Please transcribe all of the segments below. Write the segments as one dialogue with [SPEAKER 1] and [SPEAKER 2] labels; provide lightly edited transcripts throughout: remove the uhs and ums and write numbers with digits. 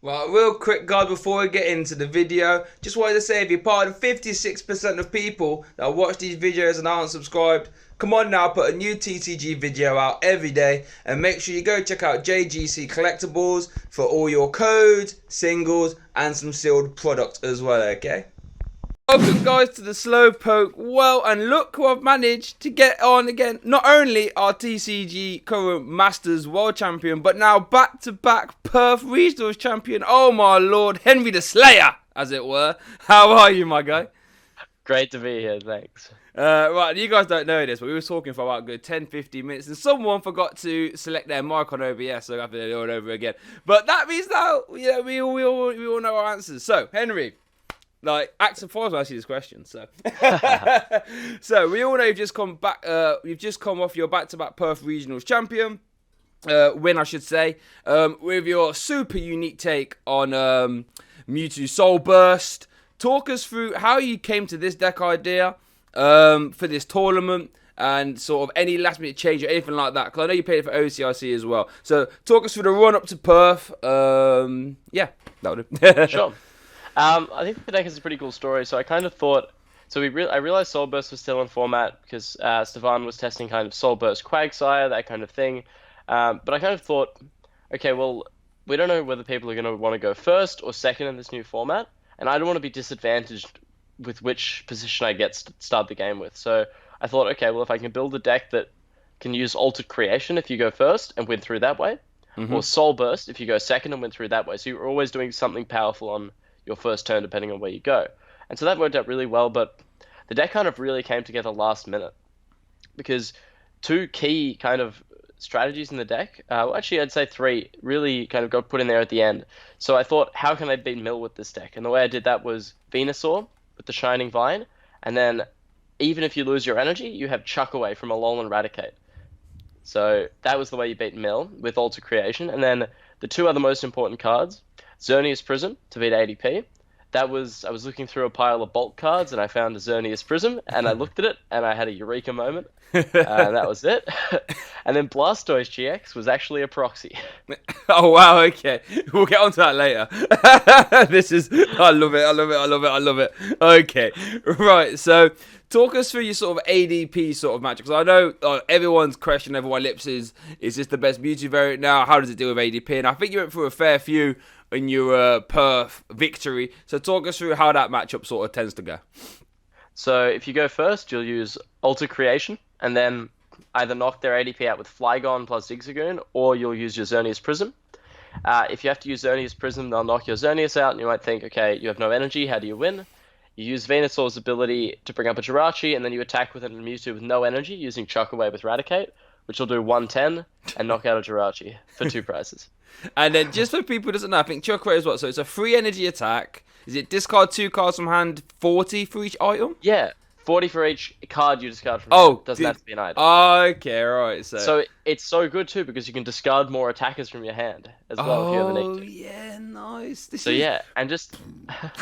[SPEAKER 1] Well, real quick, guys, before we get into the video, just wanted to say if you're part of 56% of people that watch these videos and aren't subscribed, come on now, put a new TCG video out every day and make sure you go check out JGC Collectibles for all your codes, singles, and some sealed products as well, okay? Welcome guys to the Slow Poke. Well, and look who I've managed to get on again. Not only our TCG current Masters World Champion, but now back-to-back Perth Regionals Champion. Oh my lord, Henry the Slayer, as it were. How are you, my guy?
[SPEAKER 2] Great to be here, thanks.
[SPEAKER 1] Right, you guys don't know this, but we were talking for about a good 10-15 minutes, and someone forgot to select their mic on OBS, so I have to do it all over again. But that means now, we all know our answers. So, Henry. Like, act surprised when I see this question. So, so we all know you've just come back. You've just come off your back-to-back Perth Regionals champion win, I should say, with your super unique take on Mewtwo Soul Burst. Talk us through how you came to this deck idea for this tournament and sort of any last-minute change or anything like that. Because I know you played it for OCIC as well. So talk us through the run up to Perth. Yeah, that would do.
[SPEAKER 2] Sure. I think the deck is a pretty cool story. So I kind of thought, I realized Soul Burst was still in format because Stefan was testing kind of Soul Burst Quagsire, that kind of thing. But I kind of thought, okay, well, we don't know whether people are going to want to go first or second in this new format, and I don't want to be disadvantaged with which position I get start the game with. So I thought, okay, well, if I can build a deck that can use Altered Creation if you go first and win through that way, or Soul Burst if you go second and win through that way. So you're always doing something powerful on your first turn, depending on where you go. And so that worked out really well, but the deck kind of really came together last minute because two key kind of strategies in the deck, well, actually I'd say three, really kind of got put in there at the end. So I thought, how can I beat Mill with this deck? And the way I did that was Venusaur with the Shining Vine, and then even if you lose your energy, you have Chuck Away from Alolan Raticate. So that was the way you beat Mill with Alter Creation. And then the two other most important cards, Xerneas Prism to beat ADP. I was looking through a pile of bulk cards and I found a Xerneas Prism and I looked at it and I had a eureka moment. And that was it. And then Blastoise GX was actually a proxy.
[SPEAKER 1] Oh wow, okay. We'll get onto that later. I love it. Okay, right, so talk us through your sort of ADP sort of match, because I know everyone's question, everyone lips is this the best Mewtwo variant now? How does it deal with ADP? And I think you went through a fair few in your Perth victory. So talk us through how that matchup sort of tends to go.
[SPEAKER 2] So if you go first, you'll use Alter Creation and then either knock their ADP out with Flygon plus Zigzagoon, or you'll use your Xerneas Prism. If you have to use Xerneas Prism, they'll knock your Xerneas out, and you might think, okay, you have no energy, how do you win? You use Venusaur's ability to bring up a Jirachi, and then you attack with a Mewtwo with no energy using Chuck Away with Raticate, which will do 110 and knock out a Jirachi for 2 prizes.
[SPEAKER 1] And then just for people who doesn't know, I think Chuck Away is what? So it's a free energy attack. Is it discard 2 cards from hand, 40 for each item?
[SPEAKER 2] Yeah, 40 for each card you discard from hand. Doesn't have to be an item.
[SPEAKER 1] Okay, right.
[SPEAKER 2] So it's so good too because you can discard more attackers from your hand as well if you ever need to.
[SPEAKER 1] Yeah, nice.
[SPEAKER 2] Yeah, and just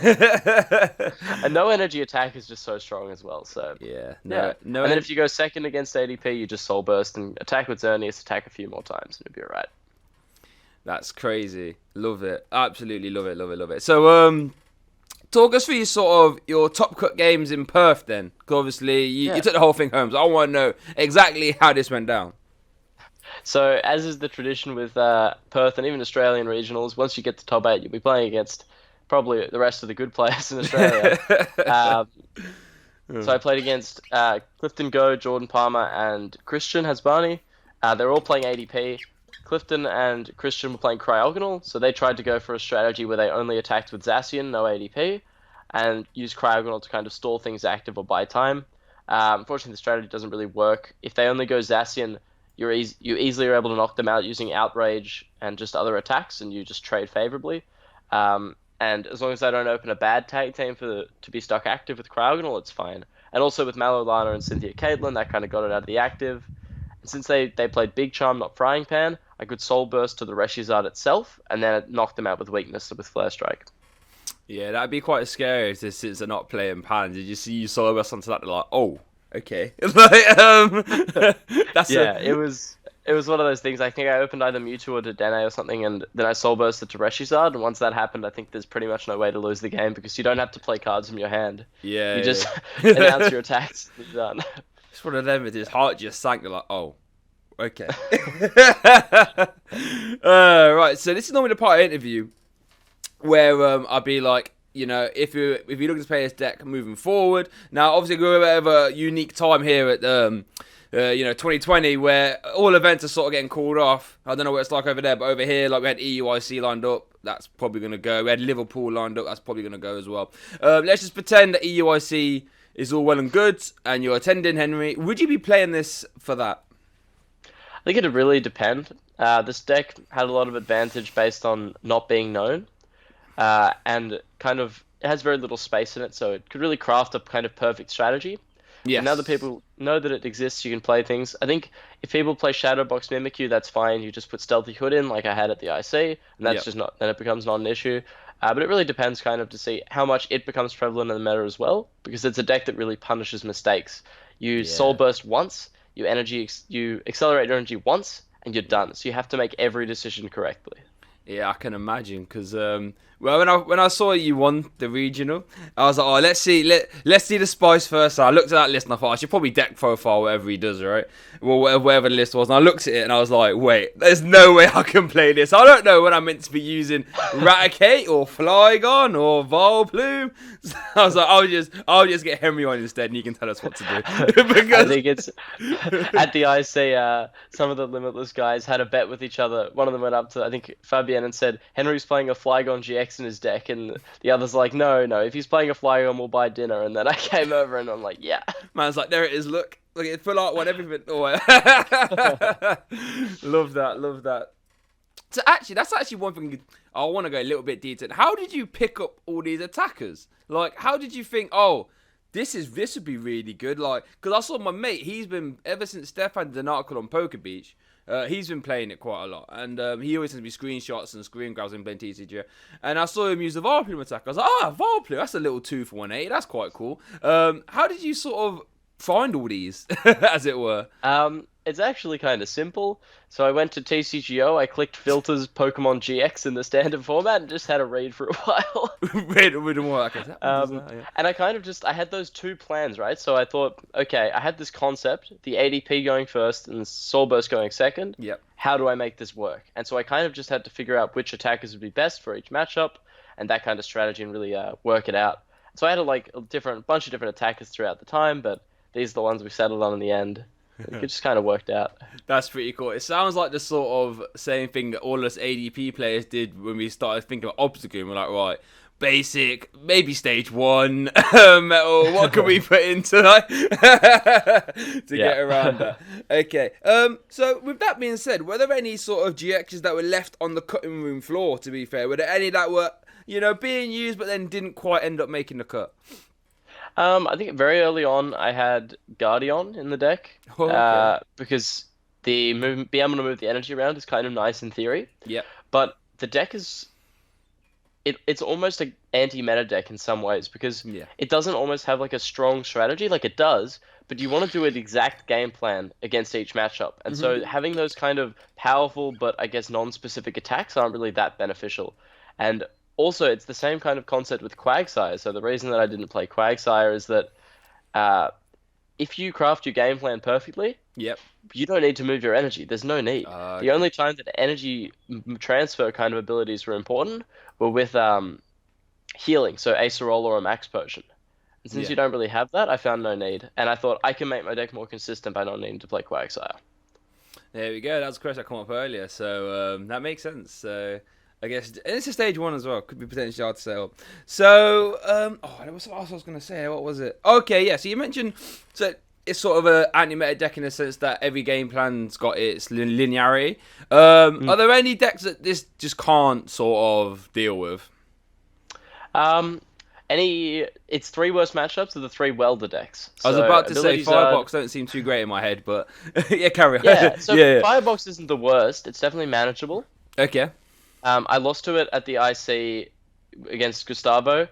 [SPEAKER 2] a no energy attack is just so strong as well. So
[SPEAKER 1] yeah.
[SPEAKER 2] And then if you go second against ADP, you just Soul Burst and attack with Xerneas, attack a few more times, and it'll be alright.
[SPEAKER 1] That's crazy. Love it. Absolutely love it. So talk us through your top cut games in Perth then. Because obviously you took the whole thing home, so I want to know exactly how this went down.
[SPEAKER 2] So as is the tradition with Perth and even Australian regionals, once you get to top 8, you'll be playing against probably the rest of the good players in Australia. So I played against Clifton Go, Jordan Palmer, and Christian Hasbani. They're all playing ADP. Clifton and Christian were playing Cryogonal, so they tried to go for a strategy where they only attacked with Zacian, no ADP, and used Cryogonal to kind of stall things active or buy time. Unfortunately, the strategy doesn't really work. If they only go Zacian, you easily are able to knock them out using Outrage and just other attacks, and you just trade favorably. And as long as they don't open a bad tag team to be stuck active with Cryogonal, it's fine. And also with Malolana and Cynthia Caitlin, that kind of got it out of the active. And since they played Big Charm, not Frying Pan, I could Soul Burst to the Reshizard itself, and then it knocked them out with Weakness with Flare Strike.
[SPEAKER 1] Yeah, that'd be quite scary since they're not playing Pan. Did you see you Soul Burst onto that? They're like, oh, okay.
[SPEAKER 2] It was it was one of those things. I think I opened either Mewtwo or Dedenne or something, and then I Soul Bursted to Reshizard. And once that happened, I think there's pretty much no way to lose the game because you don't have to play cards from your hand.
[SPEAKER 1] Yeah,
[SPEAKER 2] You just
[SPEAKER 1] yeah.
[SPEAKER 2] announce your attacks and you're done.
[SPEAKER 1] It's one of them. His heart just sank. They're like, oh, okay. Right. So this is normally the part of the interview where I'll be like, if you're looking to play this deck moving forward. Now, obviously, we're a bit of a unique time here at 2020, where all events are sort of getting called off. I don't know what it's like over there, but over here, like we had EUIC lined up. That's probably going to go. We had Liverpool lined up. That's probably going to go as well. Let's just pretend that EUIC is all well and good, and you're attending, Henry. Would you be playing this for that?
[SPEAKER 2] I think it'd really depend. This deck had a lot of advantage based on not being known, and kind of it has very little space in it, so it could really craft a kind of perfect strategy.
[SPEAKER 1] Yes.
[SPEAKER 2] Now that people know that it exists, you can play things. I think if people play Shadowbox Mimikyu, that's fine. You just put Stealthy Hood in, like I had at the IC, and that's just not. Then it becomes not an issue. But it really depends, kind of, to see how much it becomes prevalent in the meta as well, because it's a deck that really punishes mistakes. You Soul Burst once, you accelerate your energy once, and you're done. So you have to make every decision correctly.
[SPEAKER 1] Yeah, I can imagine because when I saw you won the regional, I was like, oh, let's see the spice first. So I looked at that list and I thought I should probably deck profile whatever he does, right? Well, whatever the list was, and I looked at it and I was like, wait, there's no way I can play this. I don't know when I'm meant to be using Raticate or Flygon or Vileplume. So I was like, I'll just get Henry on instead, and he can tell us what to do.
[SPEAKER 2] I think it's at the IC. Some of the Limitless guys had a bet with each other. One of them went up to, I think, Fabian and said Henry's playing a Flygon GX in his deck, and the other's like, no, if he's playing a Flygon, we'll buy dinner. And then I came over and I'm like, yeah.
[SPEAKER 1] Man's like, there it is. Look, it's full art one, everything. Oh, love that. So actually, that's actually one thing I want to go a little bit detailed. How did you pick up all these attackers? Like, how did you think, oh, this would be really good? Like, because I saw my mate, he's been, ever since Stefan did an article on Poker Beach, he's been playing it quite a lot. And he always sends me screenshots and screen grabs and playing TCG. And I saw him use the Vileplume attack. I was like, Vileplume, that's a little 2 for 180. That's quite cool. How did you sort of find all these, as it were?
[SPEAKER 2] It's actually kind of simple. So I went to TCGO, I clicked filters Pokemon GX in the standard format and just had a read for a while.
[SPEAKER 1] Read more. Okay,
[SPEAKER 2] and I kind of I had those 2 plans, right? So I thought, okay, I had this concept, the ADP going first and Soul Burst going second.
[SPEAKER 1] Yep.
[SPEAKER 2] How do I make this work? And so I kind of just had to figure out which attackers would be best for each matchup and that kind of strategy and really work it out. So I had a bunch of different attackers throughout the time, but these are the ones we settled on in the end. It just kind of worked out.
[SPEAKER 1] That's pretty cool. It sounds like the sort of same thing that all us ADP players did when we started thinking about obstacle. We're like, right, basic, maybe stage 1, metal. What can we put into get around that? Okay. So with that being said, were there any sort of GXs that were left on the cutting room floor? To be fair, were there any that were being used but then didn't quite end up making the cut?
[SPEAKER 2] I think very early on I had Guardian in the deck, because being able to move the energy around is kind of nice in theory.
[SPEAKER 1] Yeah.
[SPEAKER 2] But the deck it's almost an anti-meta deck in some ways because it doesn't almost have like a strong strategy, like it does, but you want to do an exact game plan against each matchup. And so having those kind of powerful but I guess non-specific attacks aren't really that beneficial. And also, it's the same kind of concept with Quagsire. So the reason that I didn't play Quagsire is that if you craft your game plan perfectly, you don't need to move your energy. There's no need. The only time that energy transfer kind of abilities were important were with healing, so Acerola or a Max Potion. And since you don't really have that, I found no need. And I thought I can make my deck more consistent by not needing to play Quagsire.
[SPEAKER 1] There we go. That was a question that came up earlier, so that makes sense. So I guess it's a stage 1 as well. Could be potentially hard to set up. So, there was something else I was going to say. What was it? Okay, yeah. So you mentioned it's sort of a anti-meta deck in the sense that every game plan's got its linearity. Are there any decks that this just can't sort of deal with?
[SPEAKER 2] It's 3 worst matchups of the 3 welder decks.
[SPEAKER 1] I was about to say Firebox don't seem too great in my head, but yeah, carry on.
[SPEAKER 2] Yeah, so Firebox isn't the worst. It's definitely manageable.
[SPEAKER 1] Okay.
[SPEAKER 2] I lost to it at the IC against Gustavo,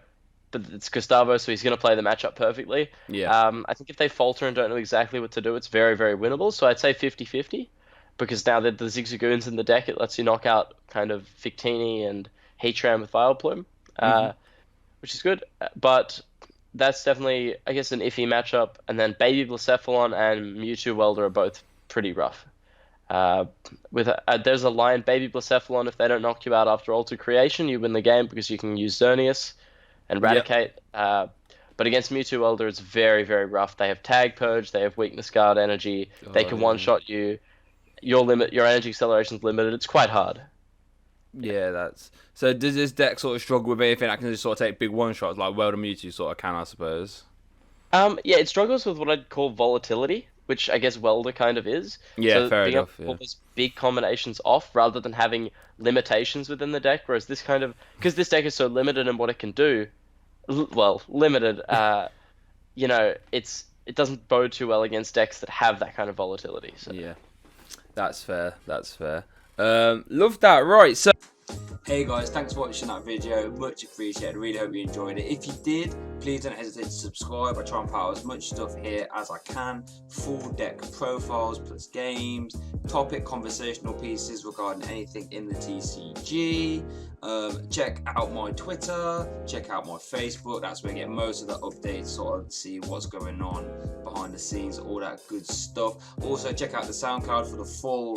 [SPEAKER 2] but it's Gustavo, so he's going to play the matchup perfectly.
[SPEAKER 1] Yeah.
[SPEAKER 2] I think if they falter and don't know exactly what to do, it's very, very winnable. So I'd say 50-50. because now that the Zigzagoon's in the deck, it lets you knock out kind of Victini and Heatran with Vileplume,
[SPEAKER 1] Hmm.
[SPEAKER 2] which is good. But that's definitely, I guess, an iffy matchup. And then Baby Blacephalon and Mewtwo Welder are both pretty rough. Uh, there's a line, Baby Blacephalon, if they don't knock you out after Alter Creation, you win the game because you can use Xerneas and
[SPEAKER 1] Yep.
[SPEAKER 2] Raticate. But against Mewtwo Welder, it's very, very rough. They have Tag Purge, they have Weakness Guard energy, they
[SPEAKER 1] Oh
[SPEAKER 2] can
[SPEAKER 1] yeah.
[SPEAKER 2] one-shot you. Your energy acceleration is limited. It's quite hard.
[SPEAKER 1] Yeah, that's so. Does this deck sort of struggle with anything that can just sort of take big one shots like Welder Mewtwo sort of can, I suppose?
[SPEAKER 2] Yeah, it struggles with what I'd call volatility, which I guess Welder kind of is.
[SPEAKER 1] Yeah,
[SPEAKER 2] So
[SPEAKER 1] fair
[SPEAKER 2] being able
[SPEAKER 1] enough.
[SPEAKER 2] to
[SPEAKER 1] Yeah.
[SPEAKER 2] pull those big combinations off rather than having limitations within the deck, whereas this kind of because this deck is so limited in what it can do, well, limited. It doesn't bode too well against decks that have that kind of volatility. So.
[SPEAKER 1] Yeah, that's fair. That's fair. Love that. Right. So. Hey guys, thanks for watching that video, much appreciated, really hope you enjoyed it. If you did, please don't hesitate to subscribe. I try and put out as much stuff here as I can, full deck profiles plus games, topic conversational pieces regarding anything in the TCG. Check out my Twitter, check out my Facebook, that's where I get most of the updates, sort of see what's going on behind the scenes, all that good stuff. Also check out the SoundCloud for the full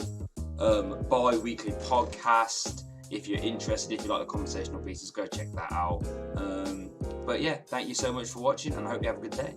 [SPEAKER 1] bi-weekly podcast. If you're interested, if you like the conversational pieces, go check that out. But yeah, thank you so much for watching and I hope you have a good day.